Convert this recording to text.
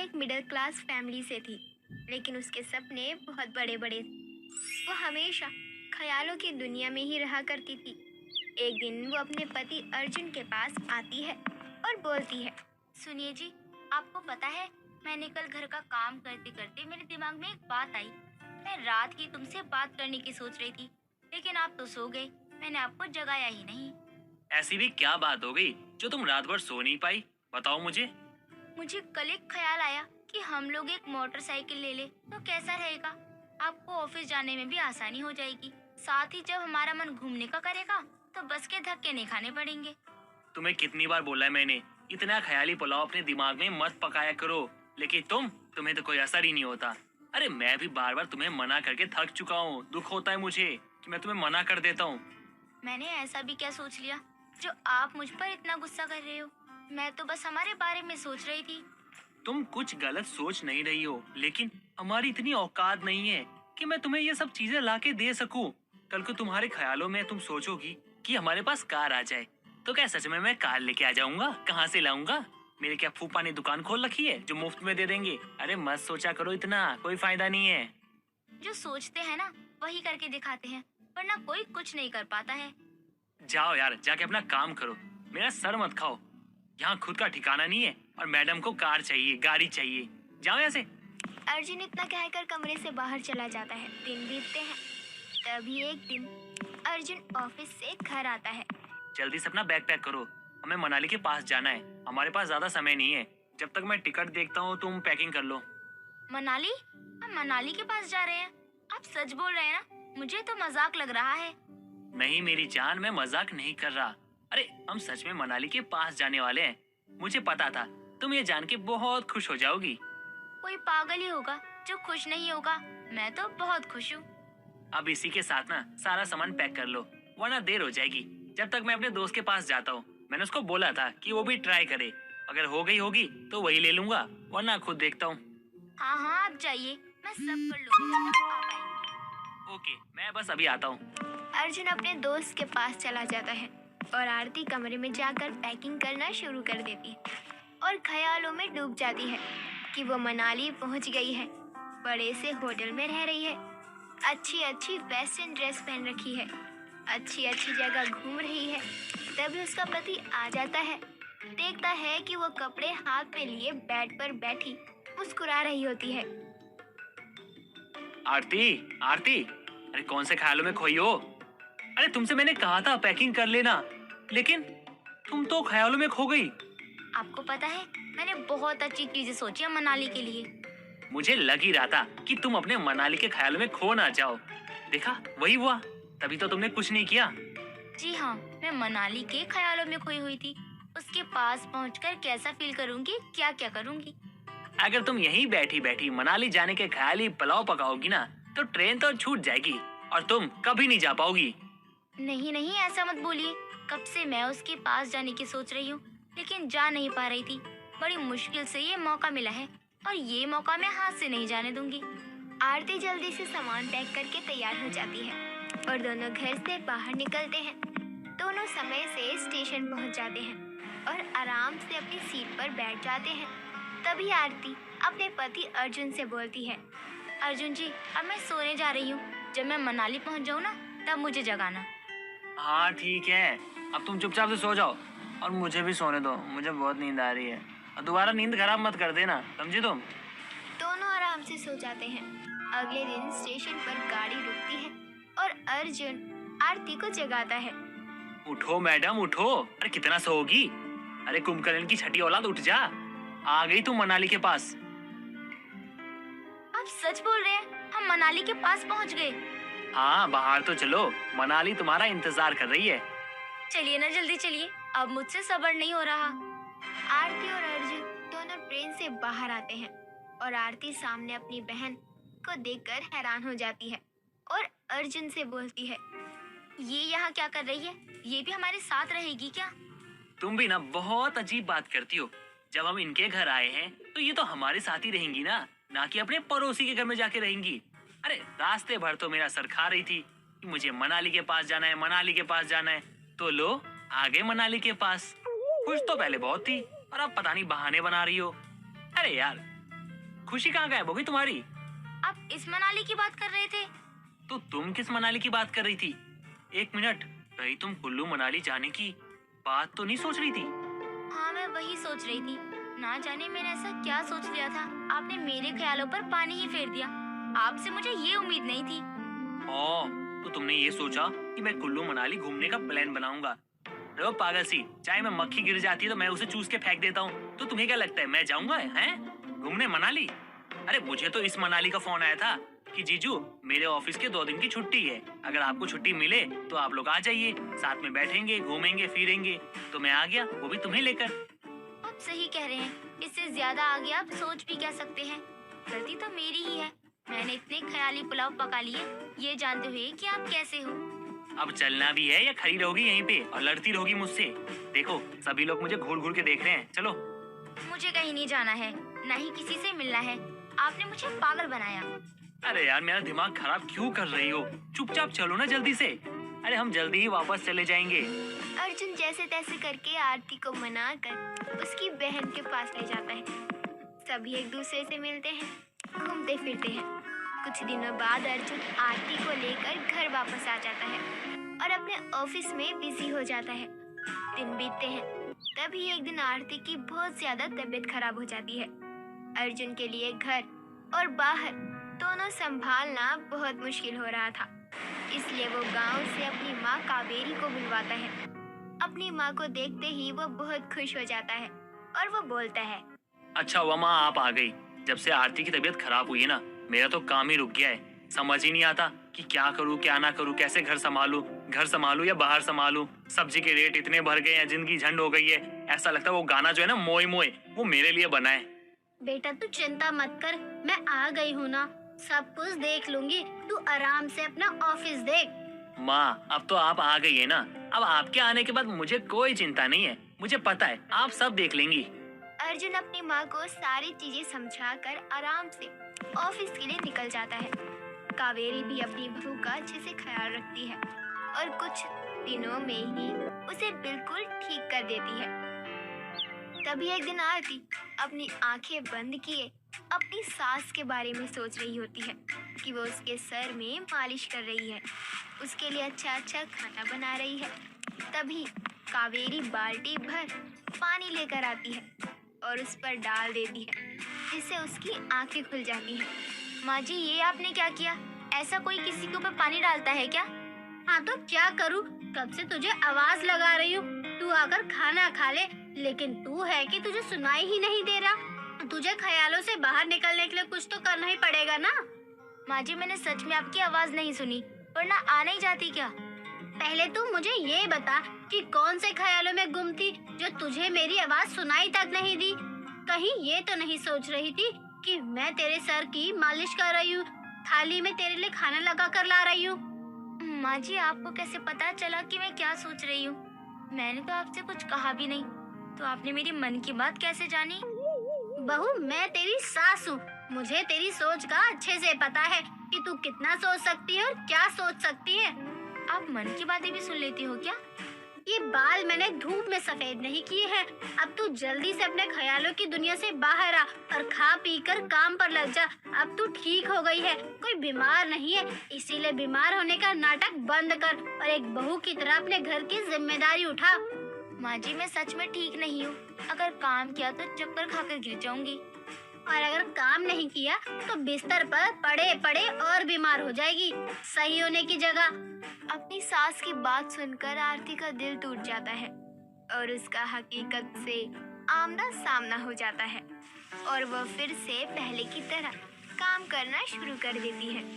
एक middle class family से थी, लेकिन उसके सपने बहुत बड़े बड़े थे। वो हमेशा ख्यालों की दुनिया में ही रहा करती थी। एक दिन वो अपने पति अर्जुन के पास आती है और बोलती है, सुनिए जी, आपको पता है मैंने कल घर का काम करते करते मेरे दिमाग में एक बात आई। मैं रात की तुमसे बात करने की सोच रही थी, लेकिन आप तो सो गए, मैंने आपको जगाया ही नहीं। ऐसी भी क्या बात हो गई जो तुम रात भर सो नहीं पाई? बताओ मुझे। मुझे कल एक ख्याल आया कि हम लोग एक मोटरसाइकिल ले ले तो कैसा रहेगा। आपको ऑफिस जाने में भी आसानी हो जाएगी, साथ ही जब हमारा मन घूमने का करेगा तो बस के धक्के नहीं खाने पड़ेंगे। तुम्हें कितनी बार बोला है मैंने, इतना ख्याली पुलाव अपने दिमाग में मत पकाया करो, लेकिन तुम्हें तो कोई असर ही नहीं होता। अरे मैं भी बार बार तुम्हें मना करके थक चुका हूँ। दुख होता है मुझे कि मैं तुम्हें मना कर देता हूँ। मैंने ऐसा भी क्या सोच लिया जो आप मुझ पर इतना गुस्सा कर रहे हो? मैं तो बस हमारे बारे में सोच रही थी। तुम कुछ गलत सोच नहीं रही हो, लेकिन हमारी इतनी औकात नहीं है कि मैं तुम्हें ये सब चीजें लाके दे सकूं। कल को तुम्हारे ख्यालों में तुम सोचोगी कि हमारे पास कार आ जाए, तो क्या सच में मैं कार लेके आ जाऊंगा? कहाँ से लाऊंगा? मेरे क्या फूफा ने दुकान खोल रखी है जो मुफ्त में दे देंगे? अरे मत सोचा करो, इतना कोई फायदा नहीं है। जो सोचते हैं ना वही करके दिखाते हैं, वरना कोई कुछ नहीं कर पाता है। जाओ यार, जाके अपना काम करो, मेरा सर मत खाओ। यहाँ खुद का ठिकाना नहीं है और मैडम को कार चाहिए, गाड़ी चाहिए। जाओ यहाँ से। अर्जुन इतना कहकर कमरे से बाहर चला जाता है। दिन बीतते हैं। तभी एक दिन अर्जुन ऑफिस से घर आता है। जल्दी से अपना बैग पैक करो, हमें मनाली के पास जाना है। हमारे पास ज्यादा समय नहीं है। जब तक मैं टिकट देखता हूँ तुम पैकिंग कर लो। मनाली? हम मनाली के पास जा रहे हैं? आप सच बोल रहे हैं ना? मुझे तो मजाक लग रहा है। नहीं मेरी जान, मैं मजाक नहीं कर रहा। अरे हम सच में मनाली के पास जाने वाले हैं। मुझे पता था तुम ये जान के बहुत खुश हो जाओगी। कोई पागल ही होगा जो खुश नहीं होगा। मैं तो बहुत खुश हूँ। अब इसी के साथ ना सारा सामान पैक कर लो, वरना देर हो जाएगी। जब तक मैं अपने दोस्त के पास जाता हूँ, मैंने उसको बोला था कि वो भी ट्राई करे। अगर हो गई होगी तो वही ले लूंगा, वरना खुद देखता हूँ। हाँ हाँ आप जाइए, मैं सब कर लूंगी जब तक आप आएंगे। ओके, मैं बस अभी आता हूँ। अर्जुन अपने दोस्त के पास चला जाता है और आरती कमरे में जाकर पैकिंग करना शुरू कर देती है और ख्यालों में डूब जाती है कि वो मनाली पहुंच गई है, बड़े से होटल में रह रही है, अच्छी अच्छी वेस्टर्न ड्रेस पहन रखी है, अच्छी अच्छी जगह घूम रही है। तभी उसका पति आ जाता है। देखता है कि वो कपड़े हाथ में लिए बेड पर बैठी मुस्कुरा रही होती है। आरती, आरती, अरे कौन से ख्यालों में खोई हो? अरे तुमसे मैंने कहा था पैकिंग कर लेना, लेकिन तुम तो ख्यालों में खो गई। आपको पता है मैंने बहुत अच्छी चीजें सोची है मनाली के लिए। मुझे लग ही रहा था कि तुम अपने मनाली के ख्यालों में खो ना जाओ। देखा, वही हुआ। तभी तो तुमने कुछ नहीं किया। जी हाँ, मैं मनाली के ख्यालों में खोई हुई थी। उसके पास पहुंचकर कैसा फील करूंगी, क्या क्या करूंगी। अगर तुम यहीं बैठी बैठी मनाली जाने के ख्याली पुलाव पकाओगी ना, तो ट्रेन तो छूट जाएगी और तुम कभी नहीं जा पाओगी। नहीं नहीं, ऐसा मत बोलिए। कब से मैं उसके पास जाने की सोच रही हूँ, लेकिन जा नहीं पा रही थी। बड़ी मुश्किल से ये मौका मिला है और ये मौका मैं हाथ से नहीं जाने दूंगी। आरती जल्दी से सामान पैक करके तैयार हो जाती है और दोनों घर से बाहर निकलते हैं। दोनों समय से स्टेशन पहुंच जाते हैं और आराम से अपनी सीट पर बैठ जाते हैं। तभी आरती अपने पति अर्जुन से बोलती है, अर्जुन जी, अब मैं सोने जा रही हूँ। जब मैं मनाली पहुँच जाऊँ ना, तब मुझे जगाना। हाँ ठीक है, अब तुम चुपचाप से सो जाओ और मुझे भी सोने दो, मुझे बहुत नींद आ रही है। और दोबारा नींद खराब मत कर देना, समझी तुम? दोनों आराम से सो जाते हैं। अगले दिन स्टेशन पर गाड़ी रुकती है और अर्जुन आरती को जगाता है। उठो मैडम उठो, अरे कितना सोओगी? अरे कुंभकर्ण की छठी औलाद, उठ जा। आ गई तुम मनाली के पास। आप सच बोल रहे हैं? हम मनाली के पास पहुँच गए? हाँ बाहर तो चलो, मनाली तुम्हारा इंतजार कर रही है। चलिए ना, जल्दी चलिए, अब मुझसे सब्र नहीं हो रहा। आरती और अर्जुन दोनों ट्रेन से बाहर आते हैं और आरती सामने अपनी बहन को देखकर हैरान हो जाती है और अर्जुन से बोलती है, ये यहाँ क्या कर रही है? ये भी हमारे साथ रहेगी क्या? तुम भी ना बहुत अजीब बात करती हो। जब हम इनके घर आए हैं तो ये तो हमारे साथ ही रहेंगी ना कि अपने पड़ोसी के घर में जाके रहेंगी। अरे रास्ते भर तो मेरा सर खा रही थी कि मुझे मनाली के पास जाना है, मनाली के पास जाना है, तो लो आगे मनाली के पास। खुश तो पहले बहुत थी और अब पता नहीं बहाने बना रही हो। अरे यार, खुशी कहाँ गायब हो गई तुम्हारी? आप इस मनाली की बात कर रहे थे? तो तुम किस मनाली की बात कर रही थी? एक मिनट, कहीं तुम कुल्लू मनाली जाने की बात तो नहीं सोच रही थी? हाँ, मैं वही सोच रही थी। ना जाने मैंने ऐसा क्या सोच लिया था, आपने मेरे ख्यालों पर पानी ही फेर दिया। आपसे मुझे ये उम्मीद नहीं थी। तो तुमने ये सोचा कि मैं कुल्लू मनाली घूमने का प्लान बनाऊंगा? अरे वो पागल सी, चाहे मैं मक्खी गिर जाती है तो मैं उसे चूस के फेंक देता हूँ। तो तुम्हें क्या लगता है मैं जाऊंगा हैं घूमने मनाली? अरे मुझे तो इस मनाली का फोन आया था कि जीजू मेरे ऑफिस के 2 दिन की छुट्टी है, अगर आपको छुट्टी मिले तो आप लोग आ जाइए, साथ में बैठेंगे, घूमेंगे फिरेंगे। तो मैं आ गया, वो भी तुम्हें लेकर। आप सही कह रहे हैं, इससे ज्यादा आगे आप सोच भी क्या सकते हैं। गलती तो मेरी ही है, मैंने इतने ख्याली पुलाव पका लिए ये जानते हुए कि आप कैसे हो। अब चलना भी है या खड़ी रहोगी यहीं पे और लड़ती रहोगी मुझसे? देखो सभी लोग मुझे घूर घूर के देख रहे हैं। चलो। मुझे कहीं नहीं जाना है, न ही किसी से मिलना है। आपने मुझे पागल बनाया। अरे यार मेरा दिमाग खराब क्यों कर रही हो? चुपचाप चलो ना जल्दी से। अरे हम जल्दी ही वापस चले जाएंगे। अर्जुन जैसे तैसे करके आरती को मनाकर उसकी बहन के पास ले जाता है। सभी एक दूसरे से मिलते हैं, घूमते फिरते हैं। कुछ दिनों बाद अर्जुन आरती को लेकर घर वापस आ जाता है और अपने ऑफिस में बिजी हो जाता है। दिन बीतते हैं, तभी एक दिन आरती की बहुत ज्यादा तबीयत खराब हो जाती है। अर्जुन के लिए घर और बाहर दोनों संभालना बहुत मुश्किल हो रहा था, इसलिए वो गांव से अपनी माँ कावेरी को बुलवाता है। अपनी माँ को देखते ही वो बहुत खुश हो जाता है और वो बोलता है, अच्छा हुआ माँ आप आ गई। जब से आरती की तबीयत खराब हुई है ना, मेरा तो काम ही रुक गया है। समझ ही नहीं आता कि क्या करूँ क्या ना करूँ, कैसे घर संभालूं या बाहर संभालूं। सब्जी के रेट इतने बढ़ गए हैं, जिंदगी झंड हो गई है। ऐसा लगता है वो गाना जो है ना मोए मोए, वो मेरे लिए बना है। बेटा तू चिंता मत कर, मैं आ गई हूँ ना, सब कुछ देख लूंगी। तू आराम से अपना ऑफिस देख। माँ अब तो आप आ गई है ना, अब आपके आने के बाद मुझे कोई चिंता नहीं है। मुझे पता है आप सब देख लेंगी। अर्जुन अपनी माँ को सारी चीजें समझाकर आराम से ऑफिस के लिए निकल जाता है। कावेरी भी अपनी बहू का अच्छे से ख्याल रखती है और कुछ दिनों में ही उसे बिल्कुल ठीक कर देती है। तभी एक दिन आरती अपनी आंखें बंद किए अपनी सास के बारे में सोच रही होती है कि वो उसके सर में मालिश कर रही है, उसके लिए अच्छा अच्छा खाना बना रही है। तभी कावेरी बाल्टी भर पानी लेकर आती है और उस पर डाल देती है, जिससे उसकी आंखें खुल जाती हैं। माँ जी ये आपने क्या किया? ऐसा कोई किसी के ऊपर पानी डालता है क्या? हाँ तो क्या करूँ, कब से तुझे आवाज लगा रही हूँ तू आकर खाना खा ले, लेकिन तू है कि तुझे सुनाई ही नहीं दे रहा। तुझे ख्यालों से बाहर निकलने के लिए कुछ तो करना ही पड़ेगा ना। माँ जी मैंने सच में आपकी आवाज नहीं सुनी, वरना आ नहीं जाती क्या? पहले तू मुझे ये बता कि कौन से ख्यालों में गुम थी जो तुझे मेरी आवाज सुनाई तक नहीं दी। कहीं ये तो नहीं सोच रही थी कि मैं तेरे सर की मालिश कर रही हूँ, थाली में तेरे लिए खाना लगा कर ला रही हूँ। माँ जी आपको कैसे पता चला कि मैं क्या सोच रही हूँ? मैंने तो आपसे कुछ कहा भी नहीं, तो आपने मेरी मन की बात कैसे जानी? बहू मैं तेरी सास हूँ, मुझे तेरी सोच का अच्छे से पता है कि तू कितना सोच सकती है और क्या सोच सकती है। आप मन की बातें भी सुन लेती हो क्या? ये बाल मैंने धूप में सफेद नहीं किए हैं। अब तू जल्दी से अपने ख्यालों की दुनिया से बाहर आ और खा पी कर काम पर लग जा। अब तू ठीक हो गई है, कोई बीमार नहीं है, इसीलिए बीमार होने का नाटक बंद कर और एक बहू की तरह अपने घर की जिम्मेदारी उठा। माँ जी मैं सच में ठीक नहीं हूँ, अगर काम किया तो चक्कर खाकर गिर जाऊंगी, और अगर काम नहीं किया तो बिस्तर पर पड़े पड़े और बीमार हो जाएगी, सही होने की जगह। अपनी सास की बात सुनकर आरती का दिल टूट जाता है और उसका हकीकत से आमना सामना हो जाता है और वह फिर से पहले की तरह काम करना शुरू कर देती है।